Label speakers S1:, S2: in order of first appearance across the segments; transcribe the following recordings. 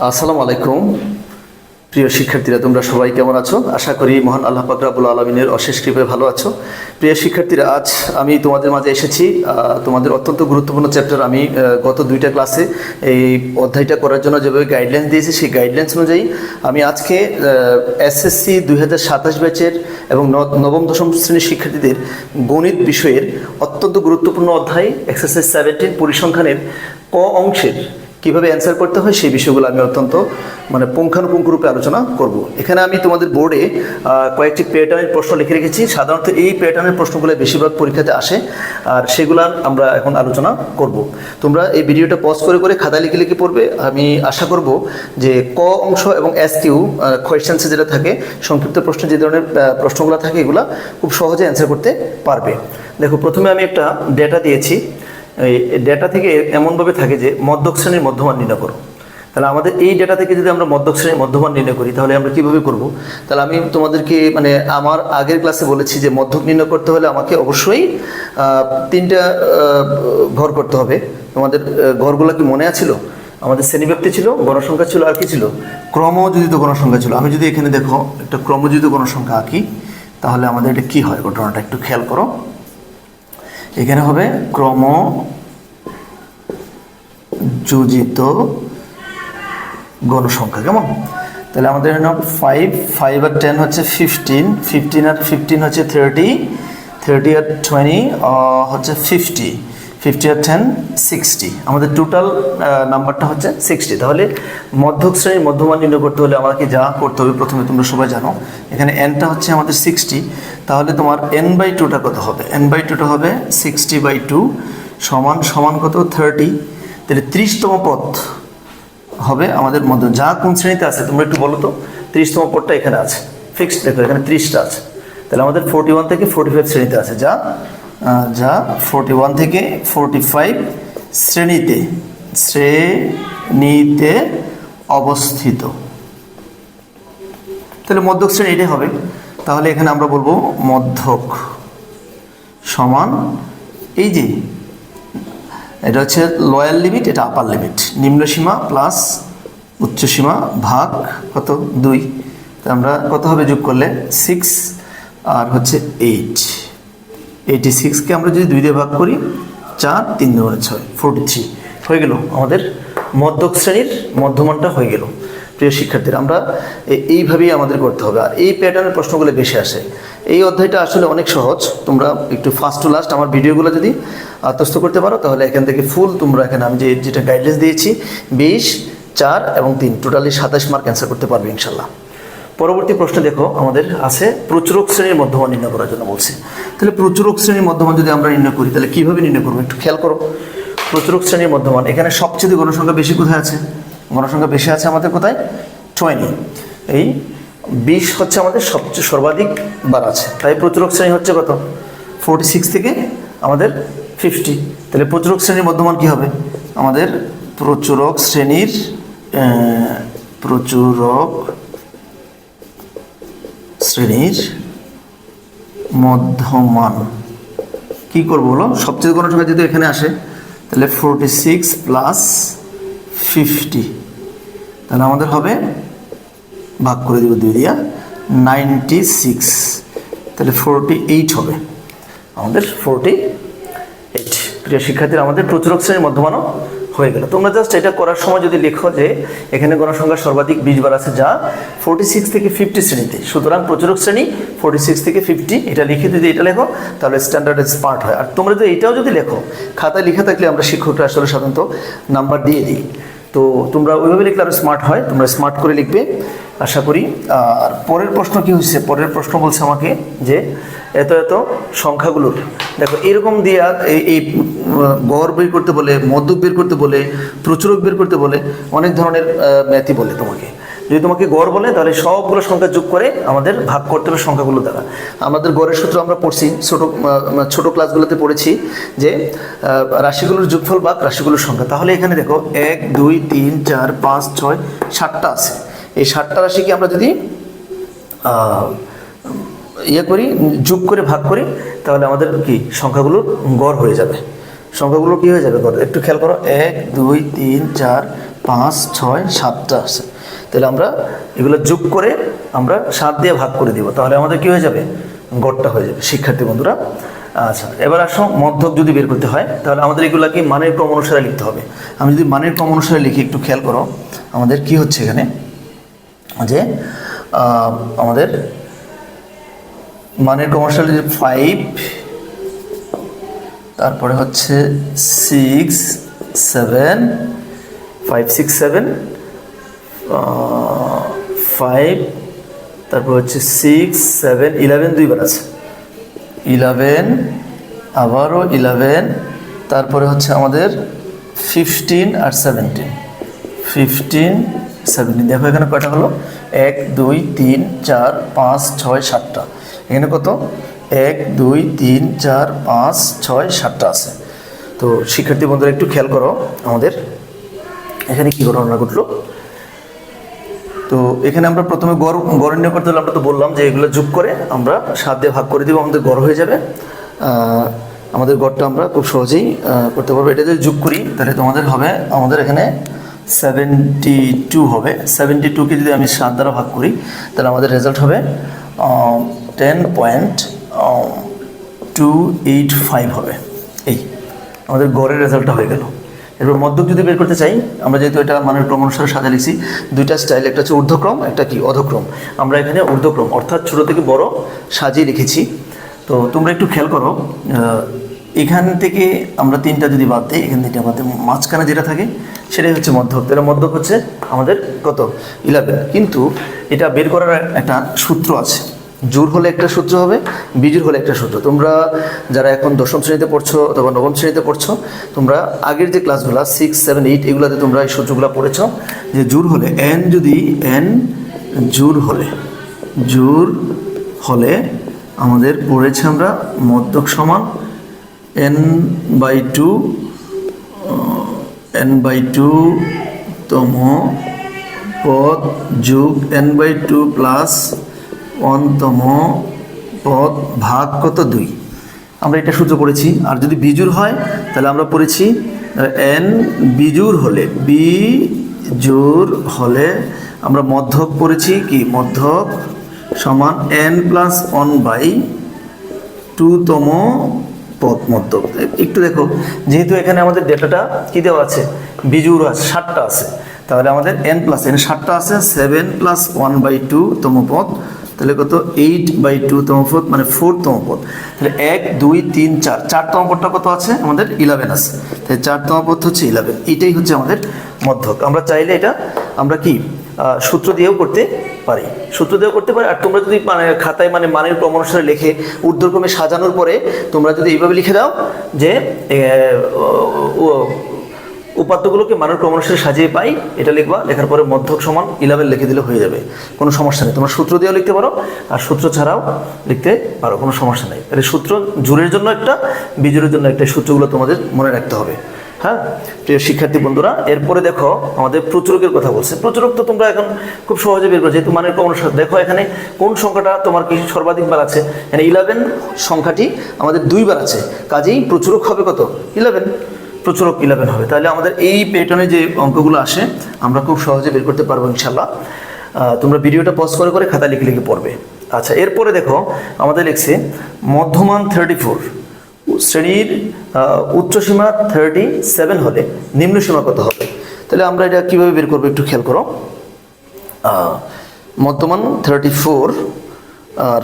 S1: আসসালামু আলাইকুম প্রিয় শিক্ষার্থীরা, তোমরা সবাই কেমন আছো? আশা করি মহান আল্লাহ পাক রব্বুল আলামিনের অশেষ কৃপায় ভালো আছো। প্রিয় শিক্ষার্থীরা, আজ আমি তোমাদের মাঝে এসেছি তোমাদের অত্যন্ত গুরুত্বপূর্ণ চ্যাপ্টার। আমি গত দুইটা ক্লাসে এই অধ্যায়টা করার জন্য যেভাবে গাইডলাইন্স দিয়েছি, সেই গাইডলাইন্স অনুযায়ী আমি আজকে এসএসসি 2027 ব্যাচের এবং নবম দশম শ্রেণীর শিক্ষার্থীদের গণিত বিষয়ের অত্যন্ত গুরুত্বপূর্ণ অধ্যায় এক্সারসাইজ 17 পরিসংখ্যানের ক অংশের কীভাবে অ্যান্সার করতে হয় সেই বিষয়গুলো আমি অত্যন্ত পুঙ্খানুপুঙ্খ রূপে আলোচনা করব। এখানে আমি তোমাদের বোর্ডে কয়েকটি প্যাটার্নের প্রশ্ন লিখে রেখেছি। সাধারণত এই প্যাটার্নের প্রশ্নগুলো বেশিরভাগ পরীক্ষাতে আসে, আর সেগুলো আমরা এখন আলোচনা করব। তোমরা এই ভিডিওটা পজ করে করে খাতা লিখে লিখে পড়বে। আমি আশা করব যে ক অংশ এবং এসকিউ কোয়েশ্চেন্সে যেটা থাকে, সংক্ষিপ্ত প্রশ্ন যে ধরনের প্রশ্নগুলো থাকে, এগুলো খুব সহজে অ্যান্সার করতে পারবে। দেখো, প্রথমে আমি একটা ডেটা দিয়েছি। এই ডেটা থেকে এমনভাবে থাকে যে মধ্যক শ্রেণীর মধ্যমান নির্ণয় করো। তাহলে আমাদের এই ডেটা থেকে যদি আমরা মধ্যক শ্রেণীর মধ্যমান নির্ণয় করি, তাহলে আমরা কীভাবে করব? তাহলে আমি তোমাদেরকে আমার আগের ক্লাসে বলেছি যে মধ্যক নির্ণয় করতে হলে আমাকে অবশ্যই তিনটা ঘর করতে হবে। তোমাদের ঘরগুলো কি মনে আছিল? আমাদের শ্রেণীব্যাপ্তি ছিল, গণসংখ্যা ছিল, আর কি ছিল? ক্রমযোজিত গণসংখ্যা ছিল। আমি যদি এখানে দেখো একটা ক্রমযোজিত গণসংখ্যা আঁকি, তাহলে আমাদের এটা কী হয় ঘটনাটা একটু খেয়াল করো। এখানে হবে ক্রমযোজিত গণসংখ্যা, কেমন? তাহলে আমাদের এখানে 5 আর 10 হচ্ছে 15, 15 আর 15 হচ্ছে 30, 30 আর 20 হচ্ছে 50, 50 আর 10 60। আমাদের টোটাল নাম্বারটা হচ্ছে 60। তাহলে মধ্যক শ্রেণীর মধ্যমান নির্ণয় করতে হলে আমাকে যা করতে হবে, প্রথমে তোমরা সবাই জানো এখানে এনটা হচ্ছে আমাদের 60। তাহলে তোমার n/2টা কত হবে? n/2টা হবে 60/2 সমান কত? 30। তাহলে 30তম পদ হবে আমাদের মধ্যে। যা কোন শ্রেণীতে আছে তোমরা একটু বলো তো। 30তম পদটা এখানে আছে, ফিক্সড। দেখো এখানে 30টা আছে। তাহলে আমাদের 41 থেকে 45 শ্রেণীতে আছে, যা 41 থেকে 45 শ্রেণীতে অবস্থিত। তাহলে মধ্যক শ্রেণী এটাই হবে। তাহলে এখানে আমরা বলবো মধ্যক সমান, এই যে এটা হচ্ছে লোয়ার লিমিট, এটা আপার লিমিট, নিম্ন সীমা প্লাস উচ্চ সীমা ভাগ কত? 2। তো আমরা কত হবে যোগ করলে? 6 আর হচ্ছে 8। 86কে আমরা যদি 2 দিয়ে ভাগ করি, 4, 3 2 6, 43 হয়ে গেল। আমাদের মধ্যক শ্রেণীর মধ্যমানটা হয়ে গেল। প্রিয় শিক্ষার্থীরা, আমরা এইভাবেই আমাদের করতে হবে। আর এই প্যাটার্নের প্রশ্নগুলো বেশি আসে। এই অধ্যায়টা আসলে অনেক সহজ। তোমরা একটু ফার্স্ট টু লাস্ট আমার ভিডিওগুলো যদি আত্মস্থ করতে পারো, তাহলে এখান থেকে ফুল তোমরা এখানে আমি যেটা গাইডলাইন্স দিয়েছি 20, 4 এবং 3 টোটালি 27 মার্ক অ্যান্সার করতে পারবে ইনশাল্লাহ। পরবর্তী প্রশ্ন দেখো, আমাদের আছে প্রচুরক শ্রেণীর মধ্যমান নির্ণয় করার জন্য বলছে। তাহলে প্রচুরক শ্রেণীর মধ্যমান যদি আমরা নির্ণয় করি, তাহলে কীভাবে নির্ণয় করবো একটু খেয়াল করো। প্রচুরক শ্রেণীর মধ্যমান, এখানে সবচেয়ে গণসংখ্যা বেশি কোথায় আছে? গণসংখ্যা বেশি আছে আমাদের কোথায়? 20। এই 20 হচ্ছে আমাদের সবচেয়ে সর্বাধিক বার আছে। তাই প্রচুরক শ্রেণী হচ্ছে কত? 46 থেকে আমাদের 50। তাহলে প্রচুরক শ্রেণীর মধ্যমান কী হবে? আমাদের প্রচুরক শ্রেণীর মধ্যমান কি করবো বলো? সবচেয়ে গণসংখ্যা যদি এখানে আসে, তাহলে 46 প্লাস 50, তাহলে আমাদের হবে ভাগ করে দিব 2 দিয়া 96। তাহলে 48 হবে আমাদের 48। প্রিয় শিক্ষার্থীরা, আমাদের প্রচুরক শ্রেণীর মধ্যমানও হয়ে গেল। তোমরা জাস্ট এটা করার সময় যদি লেখো যে এখানে গণসংখ্যা সর্বাধিক 20 বার আছে, যা 46 থেকে 50 শ্রেণীতে, সুতরাং প্রচুরক শ্রেণী 46 থেকে 50, এটা লিখে যদি এটা লেখো তাহলে স্ট্যান্ডার্ডাইজ পার্ট হয়। আর তোমরা যদি এটাও যদি লেখো, খাতায় লিখে থাকলে আমরা শিক্ষকরা আসলে সাধারণত নাম্বার দিয়ে দিই। তো তোমরা ওইভাবে লিখলে আরও স্মার্ট হয়, তোমরা স্মার্ট করে লিখবে আশা করি। আর পরের প্রশ্ন কি হচ্ছে? পরের প্রশ্ন বলছে আমাকে যে এত সংখ্যাগুলোর, দেখো এরকম দিয়ে এই গড় বের করতে বলে, মধ্যক বের করতে বলে, প্রচুরক বের করতে বলে, অনেক ধরনের ম্যাথই বলে তোমাকে। যদি তোমাকে গড় বলে, তাহলে সবগুলো সংখ্যা যোগ করে আমাদের ভাগ করতে হবে সংখ্যাগুলো দ্বারা। আমাদের গড়ের সূত্র আমরা পড়ছি, ছোট ক্লাসগুলোতে পড়েছি যে রাশিগুলোর যোগফল ভাগ রাশিগুলোর সংখ্যা। তাহলে এখানে দেখো 1, 2, 3, 4, 5, 6, 7টা আছে। এই 7টা রাশিকে আমরা যদি করি, যোগ করে ভাগ করি, তাহলে আমাদের কি সংখ্যাগুলোর গড় হয়ে যাবে। সংখ্যাগুলো কি হয়ে যাবে গড়? একটু খেয়াল করো, 1, 2, 3, 4, 5 6 7টা আছে। তাহলে আমরা এগুলো যোগ করে আমরা 7 দিয়ে ভাগ করে দিব, তাহলে আমাদের কি হয়ে যাবে, গড়টা হয়ে যাবে শিক্ষার্থী বন্ধুরা। আচ্ছা, এবার আসো মধ্যক যদি বের করতে হয় তাহলে আমাদের এগুলাকে মানের ক্রম অনুসারে লিখতে হবে। আমি যদি মানের ক্রম অনুসারে লিখি, একটু খেয়াল করো আমাদের কি হচ্ছে এখানে, যে আমাদের মানের ক্রম অনুসারে 5, তারপরে হচ্ছে 6 7 5 6 7 5, তারপর হচ্ছে 6 7 11 দুইবার আছে 11, আবারও 11, তারপরে হচ্ছে আমাদের 15 আর 17 15 17। দেখো এখানে কয়টা হলো, 1 2 3 4 5 6 7টা। এখানে কত, 1 2 3 4 5 6 7টা আছে। তো শিক্ষার্থী বন্ধুরা একটু খেয়াল করো আমাদের এখানে কি ঘটনা ঘটলো। তো এখানে আমরা প্রথমে গড় নির্ণয় করতে হলে আমরা তো বললাম যে এগুলো যোগ করে আমরা 7 দিয়ে ভাগ করে দিব, আমাদের গড় হয়ে যাবে। আমাদের গড়টা আমরা খুব সহজেই করতে পারবো। এটা যদি যোগ করি তাহলে তোমাদের হবে, আমাদের এখানে 72 হবে। 72কে যদি আমি 7 দ্বারা ভাগ করি তাহলে আমাদের রেজাল্ট হবে 10.285 হবে। এই আমাদের গড়ের রেজাল্টটা হয়ে গেল। এরপর মধ্যক যদি বের করতে চাই, আমরা যেহেতু এটা মানের ক্রম অনুসারে সাজা লিখছি, দুইটা স্টাইল, একটা হচ্ছে ঊর্ধ্বক্রম, একটা কি অধক্রম। আমরা এখানে ঊর্ধ্বক্রম অর্থাৎ ছোট থেকে বড় সাজিয়ে লিখেছি। তো তোমরা একটু খেয়াল করো, এখান থেকে আমরা 3টা যদি বাদ দিই, এখান থেকে বাদ দিই, মাঝখানে যেটা থাকে সেটাই হচ্ছে মধ্যক। তাহলে মধ্যক হচ্ছে আমাদের কত, 11। কিন্তু এটা বের করার একটা সূত্র আছে। জোড় হলে একটা সূত্র হবে, বিজোড় হলে একটা সূত্র। তোমরা যারা এখন 10ম শ্রেণীতে পড়ছো অথবা 9ম শ্রেণীতে পড়ছো, তোমরা আগের যে ক্লাসগুলো 6 7 8 এগুলোতে তোমরা এই সূত্রগুলো পড়েছ, যে জোড় হলে n, যদি n জোড় হলে আমাদের পড়েছে আমরা মধ্যক সমান n/2 তম পদ যোগ n/2 প্লাস 1তম পদ ভাগ কত, 2। আমরা এটা সূত্র পড়েছি। আর যদি বিজোড় হয় তাহলে আমরা পড়েছি n বিজোড় হলে আমরা মধ্যক পড়েছি কি, মধ্যক সমান n+1/2তম পদ মধ্যক। একটু দেখো, যেহেতু এখানে আমাদের ডেটাটা কি দেওয়া আছে, বিজোড় আছে, 7টা আছে, তাহলে আমাদের n 7টা আছে, 7+1/2তম পদ, তাহলে কত, 8/2তম পদ, মানে 4তম পদ। তাহলে 1 2 3 4, 4তম পদটা কত আছে আমাদের, 11 আছে। তাহলে 4তম পদ হচ্ছে 11। এটাই হচ্ছে আমাদের মধ্যক। আমরা চাইলে এটা আমরা কি সূত্র দিয়েও করতে পারি, আর তোমরা যদি মানে খাতায় মানে মানের ক্রম অনুসারে লিখে ঊর্ধ্বক্রমে সাজানোর পরে তোমরা যদি এইভাবে লিখে দাও যে উপাত্তগুলোকে মানের ক্রম অনুসারে সাজিয়ে পাই, এটা লিখবা, লেখার পরে মধ্যক সমান 11 লিখে দিলে হয়ে যাবে, কোনো সমস্যা নেই। তোমরা সূত্র দিয়েও লিখতে পারো আর সূত্র ছাড়াও লিখতে পারো, কোনো সমস্যা নেই। তাহলে সূত্র জোড়ের জন্য একটা, বিজোড়ের জন্য একটা, সূত্রগুলো তোমাদের মনে রাখতে হবে। হ্যাঁ প্রিয় শিক্ষার্থী বন্ধুরা, এরপরে দেখো আমাদের প্রচুরকের কথা বলছে। প্রচুরক তো তোমরা এখন খুব সহজে বের করো, যেহেতু মানের ক্রম অনুসারে। দেখো এখানে কোন সংখ্যাটা তোমার কি সর্বাধিক বার আছে, এখানে 11 সংখ্যাটি আমাদের 2 বার আছে, কাজেই প্রচুরক হবে কত, 11, প্রচুরক 11 হবে। তাহলে আমাদের এই প্যাটার্নে যে অঙ্কগুলো আসে আমরা খুব সহজে বের করতে পারবো ইনশাল্লাহ। তোমরা ভিডিওটা পজ করে করে খাতা লিখে লিখে পড়বে। আচ্ছা, এরপরে দেখো আমাদের লিখছে মধ্যমান 34, শ্রেণীর উচ্চসীমা 37 হলে নিম্ন সীমা কত হবে। তাহলে আমরা এটা কীভাবে বের করবো একটু খেয়াল করো। মধ্যমান 34 আর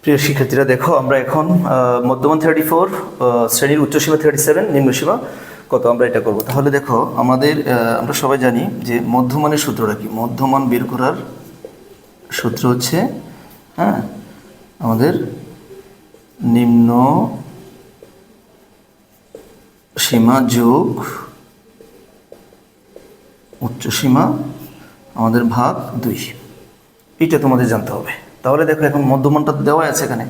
S1: প্রিয় শিক্ষার্থীরা দেখো, আমরা এখন মধ্যমান 34, শ্রেণীর উচ্চসীমা 37, নিম্ন সীমা কত, আমরা এটা করব। তাহলে দেখো আমাদের আমরা সবাই জানি যে মধ্যমানের সূত্রটা কি, মধ্যমান বের করার সূত্র হচ্ছে আমাদের নিম্ন সীমা যোগ উচ্চ সীমা আমাদের ভাগ 2, এইটা তোমাদের জানতে হবে। তাহলে দেখো এখন মধ্যমানটা দেওয়া আছে, এখানে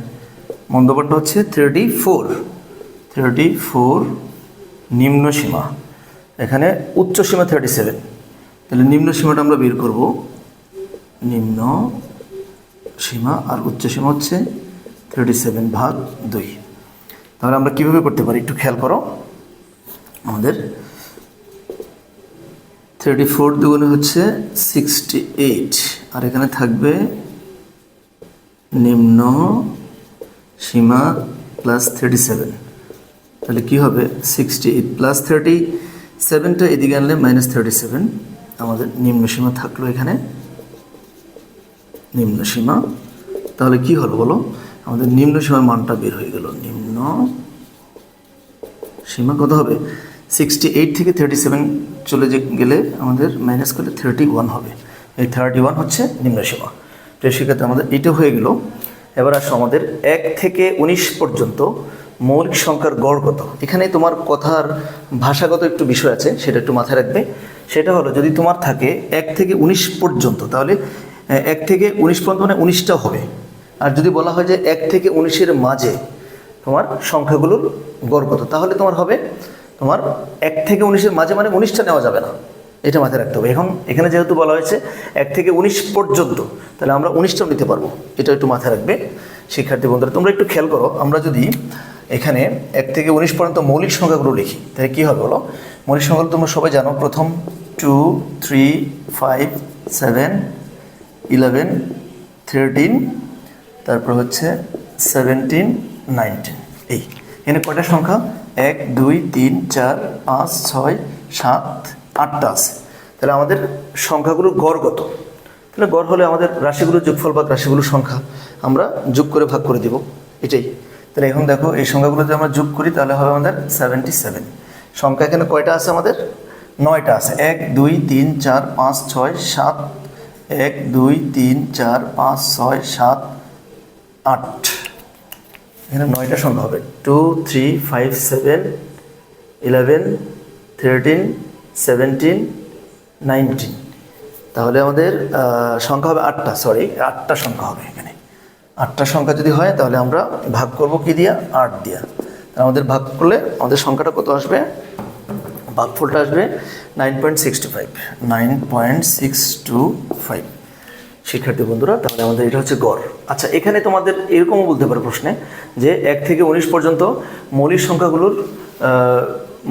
S1: মধ্যমানটা হচ্ছে 34, নিম্ন সীমা, এখানে উচ্চ সীমা 37। তাহলে নিম্ন সীমাটা আমরা বের করব, নিম্ন সীমা আর উচ্চ সীমা হচ্ছে 37/2। তাহলে আমরা কীভাবে করতে পারি একটু খেয়াল করো। আমাদের 34 দুগুণে হচ্ছে 68, আর এখানে থাকবে নিম্ন সীমা প্লাস 37। তাহলে কী হবে 68 প্লাস 37টা এদিকে আনলে -37। আমাদের নিম্ন সীমা থাকলো এখানে নিম্ন সীমা। তাহলে কি হলো বলো, আমাদের নিম্ন সীমার মানটা বের হয়ে গেল। নিম্ন সীমা কত হবে, 68 থেকে 37 চলে গেলে আমাদের মাইনাস করলে 31 হবে। এই 31 হচ্ছে নিম্ন সীমা। তো সেক্ষেত্রে আমাদের এটা হয়ে গেল। এবার আসো আমাদের 1 থেকে 19 পর্যন্ত মৌলিক সংখ্যার গড় কত। এখানে তোমার কথার ভাষাগত একটু বিষয় আছে, সেটা একটু মাথায় রাখবে। সেটা হলো যদি তোমার থাকে 1 থেকে 19 পর্যন্ত, তাহলে 1 থেকে 19 পর্যন্ত মানে 19টা হবে। আর যদি বলা হয় যে 1 থেকে 19-এর মাঝে তোমার সংখ্যাগুলোর গড় কত, তাহলে তোমার হবে তোমার 1 থেকে 19-এর মাঝে মানে 19টা নেওয়া যাবে না, এটা মাথায় রাখতে হবে। এখন এখানে যেহেতু বলা হয়েছে 1 থেকে 19 পর্যন্ত, তাহলে আমরা 19টাও নিতে পারবো, এটা একটু মাথায় রাখবে শিক্ষার্থী বন্ধুরা। তোমরা একটু খেয়াল করো, আমরা যদি এখানে 1 থেকে 19 পর্যন্ত মৌলিক সংখ্যাগুলো লিখি তাহলে কী হবে বলো। মৌলিক সংখ্যাগুলো তোমরা সবাই জানো, প্রথম 2, 3, 5, 7, 11, 13, তারপর হচ্ছে 17, 19। এই এখানে কয়টা সংখ্যা, 1, 2, 3, 4, 5, 6, 7, 8টা আছে। তাহলে আমাদের সংখ্যাগুলোর গড় কত, তাহলে গড় হলে আমাদের রাশিগুলোর যোগফল বা রাশিগুলোর সংখ্যা আমরা যোগ করে ভাগ করে দেব, এটাই। তাহলে এখন দেখো এই সংখ্যাগুলো যদি আমরা যোগ করি তাহলে হবে আমাদের 77। সংখ্যা এখানে কয়টা আছে, আমাদের 9টা আছে। 1, 2, 3, 4, 5, 6, 7, 1, 2, 3, 4, 5, 6, 7, 8। এখানে 9টা সংখ্যা হবে 2, 3, 5, 7, 11, 13, 17, 19। তাহলে আমাদের সংখ্যা হবে 8টা, 8টা সংখ্যা হবে এখানে। 8টা সংখ্যা যদি হয় তাহলে আমরা ভাগ করব কি দিয়া, 8 দিয়া। আমাদের ভাগ করলে আমাদের সংখ্যাটা কত আসবে, ভাগফলটা আসবে 9.625, 9.625 শিক্ষার্থী বন্ধুরা। তাহলে আমাদের এটা হচ্ছে গড়। আচ্ছা, এখানে তোমাদের এরকমও বলতে পারে প্রশ্নে যে 1 থেকে 19 পর্যন্ত মৌলিক সংখ্যাগুলোর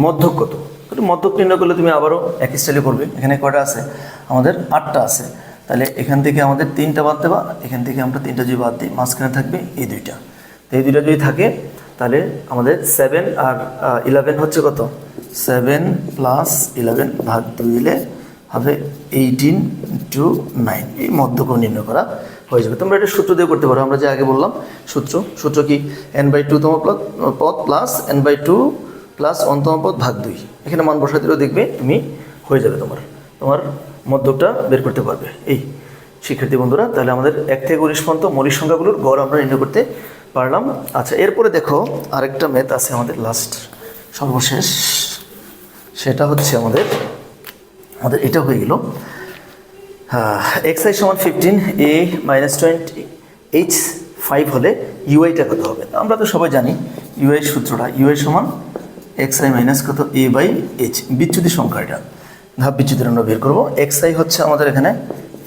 S1: মধ্যক কত। মধ্যক নির্ণয় করলে তুমি আবারও একই স্টাইলে করবে। এখানে কয়টা আছে, আমাদের 8টা আছে। তাহলে এখান থেকে আমাদের 3টা বাদ দেবা, এখান থেকে আমরা 3টা যদি বাদ দিই, মাঝখানে থাকবে এই 2টা। তো এই 2টা যদি থাকে তাহলে আমাদের 7 আর 11 হচ্ছে কত, 7 প্লাস 11 ভাগ 2 দিলে হবে 18 to 9। এই মধ্যক নির্ণয় করা হয়ে যাবে। তোমরা এটা সূত্র দিয়ে করতে পারো। আমরা যে আগে বললাম সূত্র কি, n/2 তম পদ প্লাস n/2 প্লাস 1তম পদ ভাগ 2। এখানে মান বসা দিলেও দেখবে তুমি হয়ে যাবে, তোমার মধ্যকটা বের করতে পারবে। এই শিক্ষার্থী বন্ধুরা, তাহলে আমাদের 1 থেকে 19 পর্যন্ত মৌলিক সংখ্যাগুলোর গড় আমরা নির্ণয় করতে পারলাম। আচ্ছা, এরপরে দেখো আরেকটা ম্যাথ আছে আমাদের সর্বশেষ, সেটা হচ্ছে আমাদের এটা হয়ে গেল xi সমান 15 a - 20 h 5 হলে uiটা কত হবে। আমরা তো সবাই জানি ui সূত্রটা, ui সমান xi মাইনাস কত, a/h, বিচ্যুতি সংখ্যা। এটা ধাপ বিচ্যুতি আমরা বের করবো। xi হচ্ছে আমাদের এখানে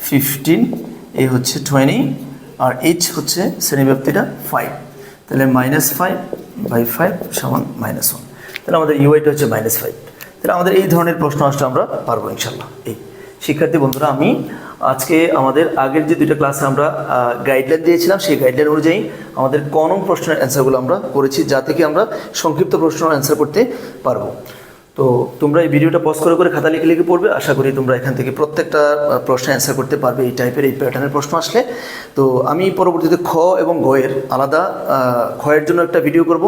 S1: 15, a হচ্ছে 20, আর h হচ্ছে শ্রেণীব্যাপ্তিটা 5। তাহলে -5/5 সমান -1। তাহলে আমাদের uiটা হচ্ছে -5। তাহলে আমাদের এই ধরনের প্রশ্ন আসলে আমরা পারবো ইনশাল্লাহ। এই শিক্ষার্থী বন্ধুরা, আমি আজকে আমাদের আগের যে 2টা ক্লাসে আমরা গাইডলাইন দিয়েছিলাম, সেই গাইডলাইন অনুযায়ী আমাদের ক নং প্রশ্নের অ্যান্সারগুলো আমরা করেছি, যা থেকে আমরা সংক্ষিপ্ত প্রশ্নের অ্যান্সার করতে পারবো। তো তোমরা এই ভিডিওটা পজ করে খাতা লিখে পড়বে। আশা করি তোমরা এখান থেকে প্রত্যেকটা প্রশ্নের অ্যান্সার করতে পারবে এই টাইপের, এই প্যাটার্নের প্রশ্ন আসলে। তো আমি পরবর্তীতে খ এবং গ এর আলাদা, খয়ের জন্য একটা ভিডিও করব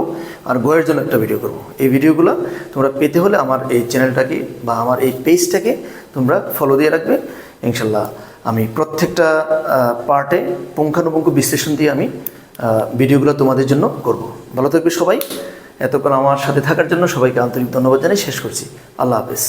S1: আর গয়ের জন্য একটা ভিডিও করব। এই ভিডিওগুলো তোমরা পেতে হলে আমার এই চ্যানেলটাকে বা আমার এই পেজটাকে তোমরা ফলো দিয়ে রাখবে। ইনশাল্লাহ আমি প্রত্যেকটা পার্টে পুঙ্খানুপুঙ্খ বিশ্লেষণ দিয়ে আমি ভিডিওগুলো তোমাদের জন্য করব। ভালো থাকবে সবাই। এতক্ষণ আমার সাথে থাকার জন্য সবাইকে আন্তরিক ধন্যবাদ জানিয়ে শেষ করছি। আল্লাহ হাফেজ।